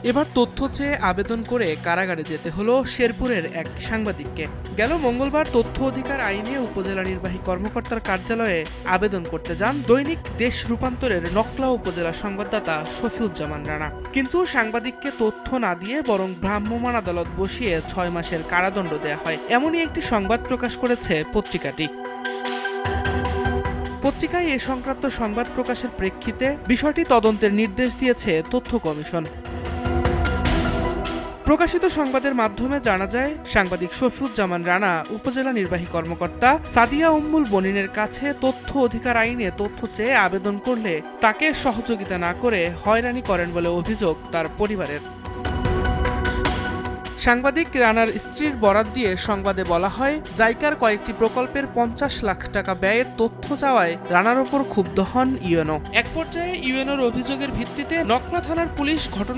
এবার তথ্য চেয়ে আবেদন করে কারাগারে যেতে হলো শেরপুরের এক সাংবাদিককে। গেল মঙ্গলবার তথ্য অধিকার আইনে উপজেলা নির্বাহী কর্মকর্তার কার্যালয়ে আবেদন করতে যান দৈনিক দেশ রূপান্তরের নকলা উপজেলা সংবাদদাতা শফিউজ্জামান রানা। কিন্তু সাংবাদিককে তথ্য না দিয়ে বরং ভ্রাম্যমাণ আদালত বসিয়ে ৬ মাসের কারাদণ্ড দেয়া হয়, এমনই একটি সংবাদ প্রকাশ করেছে পত্রিকাটি। পত্রিকায় এ সংক্রান্ত সংবাদ প্রকাশের প্রেক্ষিতে বিষয়টি তদন্তের নির্দেশ দিয়েছে তথ্য কমিশন। প্রকাশিত সংবাদের মাধ্যমে জানা যায়, সাংবাদিক শফিউজ্জামান রানা উপজেলা নির্বাহী কর্মকর্তা সাদিয়া উম্মুল বনিনের কাছে তথ্য অধিকার আইনে তথ্য চেয়ে আবেদন করলে তাকে সহযোগিতা না করে হয়রানি করেন বলে অভিযোগ তার পরিবারের। সাংবাদিক রানার স্ত্রীর বরাত দিয়ে সংবাদে বলা হয়, জাইকার কয়েকটি প্রকল্পের ৫০ লাখ টাকা ব্যয়ের তথ্য চাওয়ায় রানার ওপর ক্ষুব্ধ হন ইউএনও। এক পর্যায়ে ইউএনওর অভিযোগের ভিত্তিতে নকলা থানার পুলিশ ঘটনা